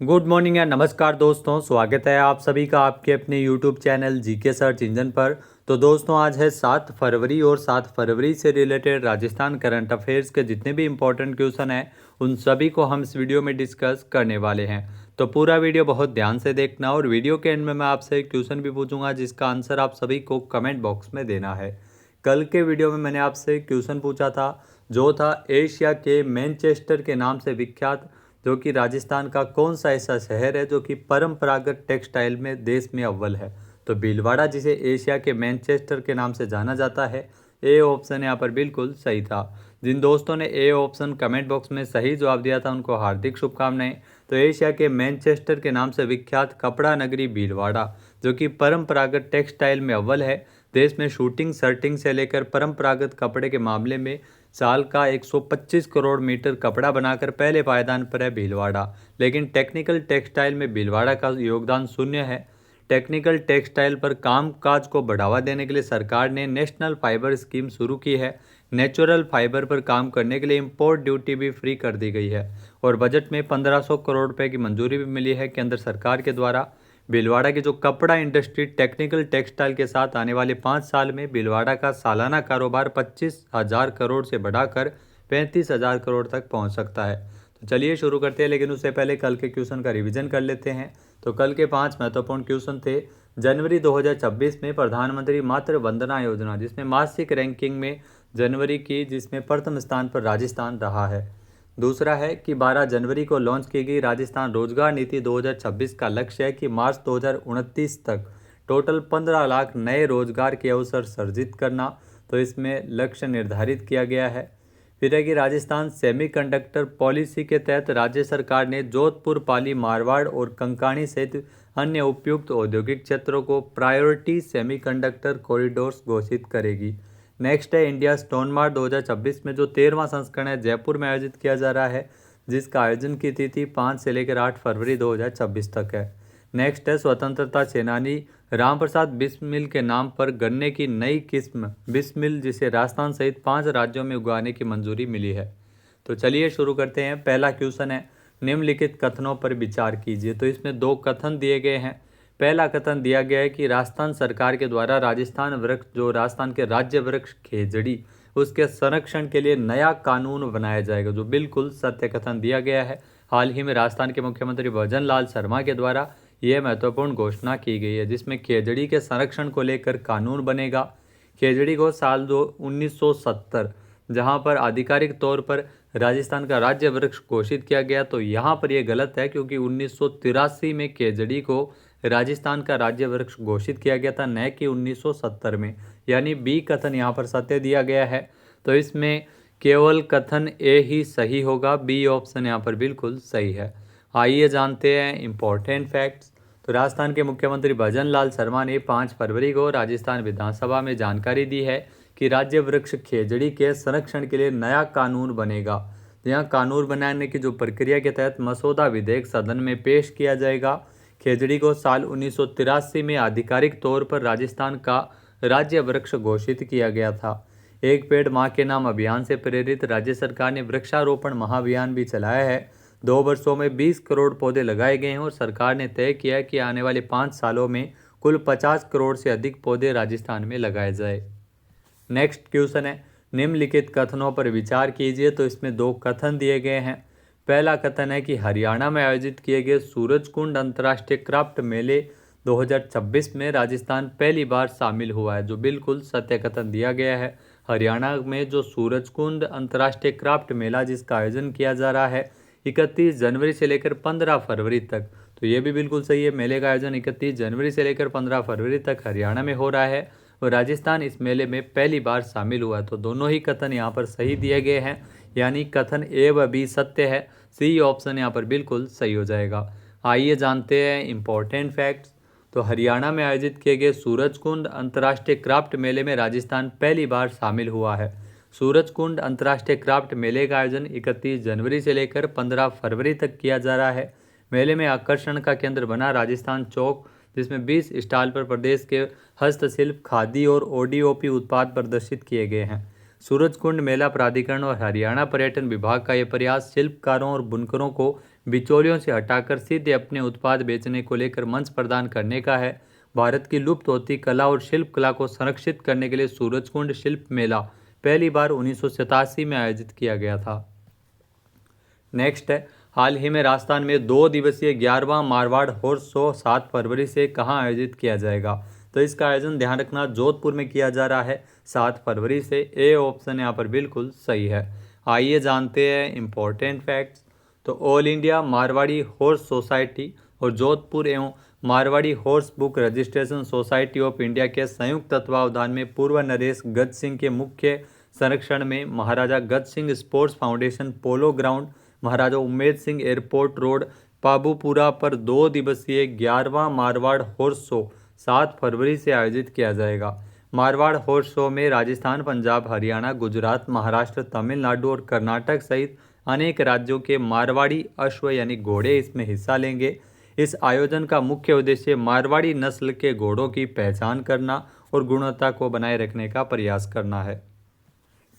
Good morning या नमस्कार दोस्तों, स्वागत है आप सभी का आपके अपने YouTube channel GK search engine पर। तो दोस्तों आज है 7 फरवरी और 7 फरवरी से रिलेटेड राजस्थान करंट अफेयर्स के जितने भी इंपॉर्टेंट क्वेश्चन हैं उन सभी को हम इस वीडियो में डिस्कस करने वाले हैं। तो पूरा वीडियो बहुत ध्यान से देखना और वीडियो के एंड में मैं आपसे एक क्वेश्चन भी पूछूंगा जिसका आंसर आप सभी को कमेंट बॉक्स में देना है। कल के वीडियो में मैंने आपसे क्वेश्चन पूछा था जो था एशिया के मैनचेस्टर के नाम से विख्यात जो कि राजस्थान का कौन सा ऐसा शहर है जो कि परंपरागत टेक्सटाइल में देश में अव्वल है। तो भीलवाड़ा जिसे एशिया के मैनचेस्टर के नाम से जाना जाता है, ए ऑप्शन यहाँ पर बिल्कुल सही था। जिन दोस्तों ने ए ऑप्शन कमेंट बॉक्स में सही जवाब दिया था उनको हार्दिक शुभकामनाएं। तो एशिया के मैनचेस्टर के नाम से विख्यात कपड़ा नगरी भीलवाड़ा जो कि परंपरागत टेक्सटाइल में अव्वल है। देश में शूटिंग शर्टिंग से लेकर परंपरागत कपड़े के मामले में साल का 125 करोड़ मीटर कपड़ा बनाकर पहले पायदान पर है भीलवाड़ा। लेकिन टेक्निकल टेक्सटाइल में भीलवाड़ा का योगदान शून्य है। टेक्निकल टेक्सटाइल पर कामकाज को बढ़ावा देने के लिए सरकार ने नेशनल फाइबर स्कीम शुरू की है। नेचुरल फाइबर पर काम करने के लिए इंपोर्ट ड्यूटी भी फ्री कर दी गई है और बजट में 1500 करोड़ रुपए की मंजूरी भी मिली है केंद्र सरकार के द्वारा। भीलवाड़ा की जो कपड़ा इंडस्ट्री टेक्निकल टेक्सटाइल के साथ आने वाले 5 साल में भीलवाड़ा का सालाना कारोबार 25,000 करोड़ से बढ़ाकर 35,000 करोड़ तक पहुंच सकता है। तो चलिए शुरू करते हैं, लेकिन उससे पहले कल के क्वेश्चन का रिवीजन कर लेते हैं। तो कल के 5 महत्वपूर्ण क्वेश्चन थे। जनवरी 2026 में प्रधानमंत्री मातृ वंदना योजना जिसमें मासिक रैंकिंग में जनवरी की जिसमें प्रथम स्थान पर राजस्थान रहा है। दूसरा है कि 12 जनवरी को लॉन्च की गई राजस्थान रोजगार नीति 2026 का लक्ष्य है कि मार्च 2029 तक टोटल 15 लाख नए रोजगार के अवसर सृजित करना। तो इसमें लक्ष्य निर्धारित किया गया है। फिर है कि राजस्थान सेमीकंडक्टर पॉलिसी के तहत राज्य सरकार ने जोधपुर, पाली, मारवाड़ और कंकाणी सहित अन्य उपयुक्त औद्योगिक क्षेत्रों को प्रायोरिटी सेमीकंडक्टर कॉरिडोर्स घोषित करेगी। नेक्स्ट है इंडिया स्टोन मार्ट 2026 में जो 13वां संस्करण है जयपुर में आयोजित किया जा रहा है जिसका आयोजन की तिथि 5 से लेकर 8 फरवरी 2026 तक है। नेक्स्ट है स्वतंत्रता सेनानी राम प्रसाद बिस्मिल के नाम पर गन्ने की नई किस्म बिस्मिल जिसे राजस्थान सहित 5 राज्यों में उगाने की मंजूरी मिली है। तो चलिए शुरू करते हैं। पहला क्वेश्चन है निम्नलिखित कथनों पर विचार कीजिए। तो इसमें 2 कथन दिए गए हैं। पहला कथन दिया गया है कि राजस्थान सरकार के द्वारा राजस्थान वृक्ष जो राजस्थान के राज्य वृक्ष खेजड़ी उसके संरक्षण के लिए नया कानून बनाया जाएगा, जो बिल्कुल सत्य कथन दिया गया है। हाल ही में राजस्थान के मुख्यमंत्री भजन लाल शर्मा के द्वारा यह महत्वपूर्ण घोषणा की गई है जिसमें खेजड़ी के संरक्षण को लेकर कानून बनेगा। खेजड़ी को साल 1970 जहां पर आधिकारिक तौर पर राजस्थान का राज्य वृक्ष घोषित किया गया, तो यहाँ पर यह गलत है क्योंकि 1983 में खेजड़ी को राजस्थान का राज्य वृक्ष घोषित किया गया था, न कि 1970 में। यानी बी कथन यहाँ पर सत्य दिया गया है। तो इसमें केवल कथन ए ही सही होगा, बी ऑप्शन यहाँ पर बिल्कुल सही है। आइए जानते हैं इंपॉर्टेंट फैक्ट्स। तो राजस्थान के मुख्यमंत्री भजन लाल शर्मा ने 5 फरवरी को राजस्थान विधानसभा में जानकारी दी है कि राज्य वृक्ष खेजड़ी के संरक्षण के लिए नया कानून बनेगा। यहाँ कानून बनाने की जो प्रक्रिया के तहत मसौदा विधेयक सदन में पेश किया जाएगा। खेजड़ी को साल 1983 में आधिकारिक तौर पर राजस्थान का राज्य वृक्ष घोषित किया गया था। एक पेड़ मां के नाम अभियान से प्रेरित राज्य सरकार ने वृक्षारोपण महाअभियान भी चलाया है। 2 वर्षों में 20 करोड़ पौधे लगाए गए हैं और सरकार ने तय किया है कि आने वाले 5 सालों में कुल 50 करोड़ से अधिक पौधे राजस्थान में लगाए जाए। नेक्स्ट क्वेश्चन है निम्नलिखित कथनों पर विचार कीजिए। तो इसमें 2 कथन दिए गए हैं। पहला कथन है कि हरियाणा में आयोजित किए गए सूरजकुंड अंतर्राष्ट्रीय क्राफ्ट मेले 2026 में राजस्थान पहली बार शामिल हुआ है, जो बिल्कुल सत्य कथन दिया गया है। हरियाणा में जो सूरजकुंड अंतर्राष्ट्रीय क्राफ्ट मेला जिसका आयोजन किया जा रहा है 31 जनवरी से लेकर 15 फरवरी तक, तो ये भी बिल्कुल सही है। मेले का आयोजन 31 जनवरी से लेकर 15 फरवरी तक हरियाणा में हो रहा है और राजस्थान इस मेले में पहली बार शामिल हुआ है। तो दोनों ही कथन यहाँ पर सही दिए गए हैं, यानी कथन ए व बी सत्य है। सी ऑप्शन यहाँ पर बिल्कुल सही हो जाएगा। आइए जानते हैं इंपॉर्टेंट फैक्ट्स। तो हरियाणा में आयोजित किए गए सूरजकुंड अंतर्राष्ट्रीय क्राफ्ट मेले में राजस्थान पहली बार शामिल हुआ है। सूरजकुंड अंतर्राष्ट्रीय क्राफ्ट मेले का आयोजन 31 जनवरी से लेकर 15 फरवरी तक किया जा रहा है। मेले में आकर्षण का केंद्र बना राजस्थान चौक, जिसमें 20 स्टॉल पर प्रदेश के हस्तशिल्प, खादी और ओडीओपी उत्पाद प्रदर्शित किए गए हैं। सूरजकुंड मेला प्राधिकरण और हरियाणा पर्यटन विभाग का यह प्रयास शिल्पकारों और बुनकरों को बिचौलियों से हटाकर सीधे अपने उत्पाद बेचने को लेकर मंच प्रदान करने का है। भारत की लुप्त होती कला और शिल्प कला को संरक्षित करने के लिए सूरजकुंड शिल्प मेला पहली बार 1987 में आयोजित किया गया था। नेक्स्ट है, हाल ही में राजस्थान में 2 दिवसीय 11वां मारवाड़ हॉर्स शो 7 फरवरी से कहां आयोजित किया जाएगा? तो इसका आयोजन ध्यान रखना जोधपुर में किया जा रहा है 7 फरवरी से। ए ऑप्शन यहाँ पर बिल्कुल सही है। आइए जानते हैं इम्पोर्टेंट फैक्ट्स। तो all India Marwari horse society और जोधपुर एवं Marwari horse book registration society of India के संयुक्त तत्वावधान में पूर्व नरेश गज सिंह के मुख्य संरक्षण में Maharaja Gaj Singh sports foundation polo ground, Maharaja Umaid Singh airport road, Pabupura पर 2 दिवसीय 11वां मारवाड़ हॉर्स शो 7 फरवरी से आयोजित किया जाएगा। मारवाड़ हॉर्स शो में राजस्थान, पंजाब, हरियाणा, गुजरात, महाराष्ट्र, तमिलनाडु और कर्नाटक सहित अनेक राज्यों के मारवाड़ी अश्व यानी घोड़े इसमें हिस्सा लेंगे। इस आयोजन का मुख्य उद्देश्य मारवाड़ी नस्ल के घोड़ों की पहचान करना और गुणवत्ता को बनाए रखने का प्रयास करना है।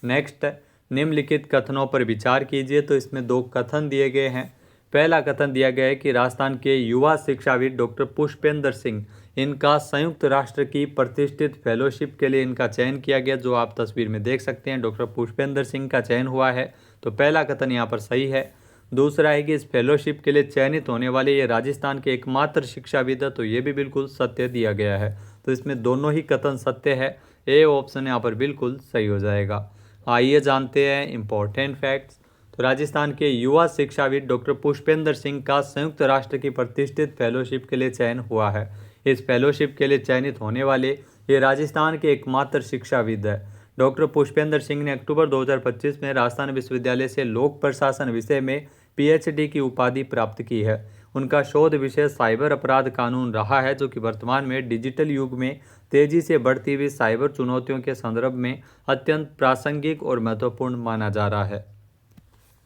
नेक्स्ट, निम्नलिखित कथनों पर विचार कीजिए। तो इसमें 2 कथन दिए गए हैं। पहला कथन दिया गया है कि राजस्थान के युवा शिक्षाविद डॉक्टर पुष्पेंद्र सिंह, इनका संयुक्त राष्ट्र की प्रतिष्ठित फेलोशिप के लिए इनका चयन किया गया, जो आप तस्वीर में देख सकते हैं। डॉक्टर पुष्पेंद्र सिंह का चयन हुआ है, तो पहला कथन यहाँ पर सही है। दूसरा है कि इस फेलोशिप के लिए चयनित होने वाले ये राजस्थान के एकमात्र शिक्षाविद है, तो ये भी बिल्कुल सत्य दिया गया है। तो इसमें दोनों ही कथन सत्य है। ए ऑप्शन यहाँ पर बिल्कुल सही हो जाएगा। आइए जानते हैं इम्पोर्टेंट फैक्ट्स। तो राजस्थान के युवा शिक्षाविद डॉक्टर पुष्पेंद्र सिंह का संयुक्त राष्ट्र की प्रतिष्ठित फेलोशिप के लिए चयन हुआ है। इस फेलोशिप के लिए चयनित होने वाले ये राजस्थान के एकमात्र शिक्षाविद है। डॉक्टर पुष्पेंद्र सिंह ने अक्टूबर 2025 में राजस्थान विश्वविद्यालय से लोक प्रशासन विषय में पीएचडी की उपाधि प्राप्त की है। उनका शोध विषय साइबर अपराध कानून रहा है, जो कि वर्तमान में डिजिटल युग में तेजी से बढ़ती हुई साइबर चुनौतियों के संदर्भ में अत्यंत प्रासंगिक और महत्वपूर्ण माना जा रहा है।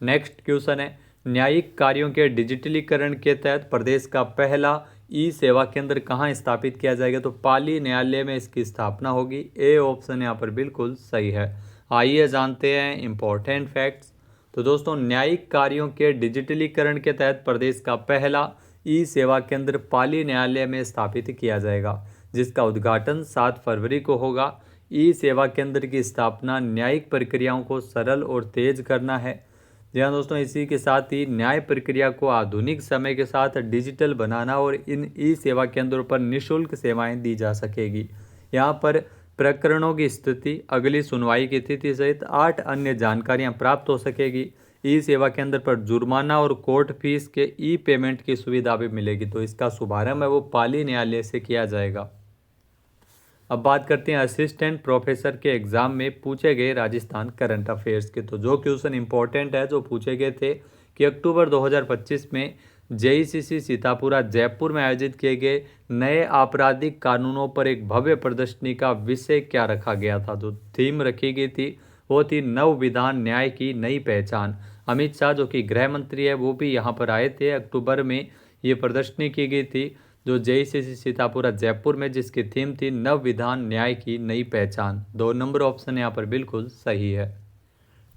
नेक्स्ट क्वेश्चन है, न्यायिक कार्यों के डिजिटलीकरण के तहत प्रदेश का पहला ई सेवा केंद्र कहाँ स्थापित किया जाएगा? तो पाली न्यायालय में इसकी स्थापना होगी। ए ऑप्शन यहाँ पर बिल्कुल सही है। आइए जानते हैं इम्पोर्टेंट फैक्ट्स। तो दोस्तों, न्यायिक कार्यों के डिजिटलीकरण के तहत प्रदेश का पहला ई सेवा केंद्र पाली न्यायालय में स्थापित किया जाएगा, जिसका उद्घाटन 7 फरवरी को होगा। ई सेवा केंद्र की स्थापना न्यायिक प्रक्रियाओं को सरल और तेज करना है। जी हाँ दोस्तों, इसी के साथ ही न्याय प्रक्रिया को आधुनिक समय के साथ डिजिटल बनाना और इन ई सेवा केंद्रों पर निःशुल्क सेवाएं दी जा सकेगी। यहाँ पर प्रकरणों की स्थिति, अगली सुनवाई की तिथि सहित 8 अन्य जानकारियाँ प्राप्त हो सकेगी। ई सेवा केंद्र पर जुर्माना और कोर्ट फीस के ई पेमेंट की सुविधा भी मिलेगी। तो इसका शुभारंभ है वो पाली न्यायालय से किया जाएगा। अब बात करते हैं असिस्टेंट प्रोफेसर के एग्जाम में पूछे गए राजस्थान करंट अफेयर्स के। तो जो क्वेश्चन इंपॉर्टेंट है जो पूछे गए थे कि अक्टूबर 2025 में जेईसीसी सीतापुरा जयपुर में आयोजित किए गए नए आपराधिक कानूनों पर एक भव्य प्रदर्शनी का विषय क्या रखा गया था? जो थीम रखी गई थी वो थी नव विधान न्याय की नई पहचान। अमित शाह जो कि गृह मंत्री है वो भी यहाँ पर आए थे। अक्टूबर में ये प्रदर्शनी की गई थी जो जेईसीसी सीतापुरा जयपुर में, जिसकी थीम थी नव विधान न्याय की नई पहचान। 2 नंबर ऑप्शन यहाँ पर बिल्कुल सही है।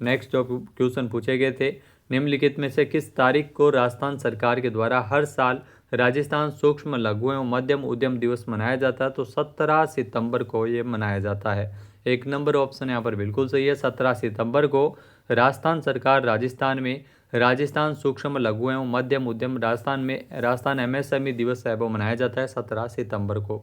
नेक्स्ट जो क्वेश्चन पूछे गए थे, निम्नलिखित में से किस तारीख को राजस्थान सरकार के द्वारा हर साल राजस्थान सूक्ष्म लघु एवं मध्यम उद्यम दिवस मनाया जाता है? तो 17 सितंबर को ये मनाया जाता है। 1 नंबर ऑप्शन यहाँ पर बिल्कुल सही है। 17 सितंबर को राजस्थान सरकार राजस्थान में राजस्थान सूक्ष्म लघु एवं मध्यम उद्यम राजस्थान एमएसएमई दिवस है वो मनाया जाता है 17 सितंबर को।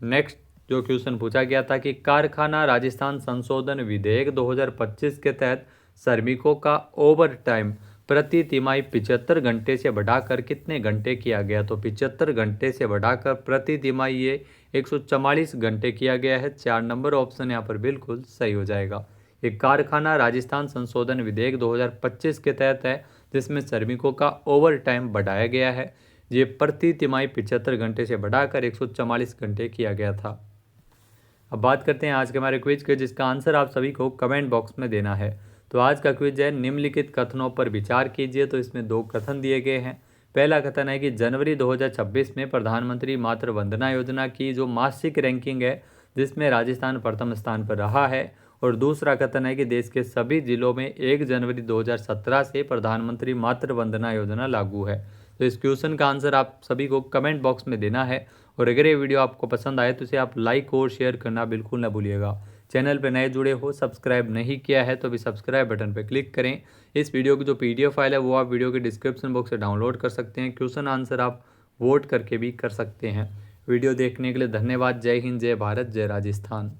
नेक्स्ट जो क्वेश्चन पूछा गया था कि कारखाना राजस्थान संशोधन विधेयक 2025 के तहत श्रमिकों का ओवर टाइम प्रति तिमाही 75 घंटे से बढ़ाकर कितने घंटे किया गया? तो 75 घंटे से बढ़ाकर प्रति तिमाही ये 144 घंटे किया गया है। 4 नंबर ऑप्शन यहाँ पर बिल्कुल सही हो जाएगा। ये कारखाना राजस्थान संशोधन विधेयक 2025 के तहत है, जिसमें श्रमिकों का ओवर टाइम बढ़ाया गया है। ये प्रति तिमाही 75 घंटे से बढ़ाकर 144 घंटे किया गया था। अब बात करते हैं आज के हमारे क्विज के, जिसका आंसर आप सभी को कमेंट बॉक्स में देना है। तो आज का क्विज है निम्नलिखित कथनों पर विचार कीजिए। तो इसमें 2 कथन दिए गए हैं। पहला कथन है कि जनवरी 2026 में प्रधानमंत्री मातृ वंदना योजना की जो मासिक रैंकिंग है जिसमें राजस्थान प्रथम स्थान पर रहा है, और दूसरा कथन है कि देश के सभी जिलों में 1 जनवरी 2017 से प्रधानमंत्री मातृ वंदना योजना लागू है। तो इस क्वेश्चन का आंसर आप सभी को कमेंट बॉक्स में देना है। और अगर ये वीडियो आपको पसंद आए तो इसे आप लाइक और शेयर करना बिल्कुल ना भूलिएगा। चैनल पर नए जुड़े हो, सब्सक्राइब नहीं किया है तो अभी सब्सक्राइब बटन पर क्लिक करें। इस वीडियो की जो PDF फाइल है वो आप वीडियो के डिस्क्रिप्शन बॉक्स से डाउनलोड कर सकते हैं। क्वेश्चन आंसर आप वोट करके भी कर सकते हैं। वीडियो देखने के लिए धन्यवाद। जय हिंद, जय भारत, जय राजस्थान।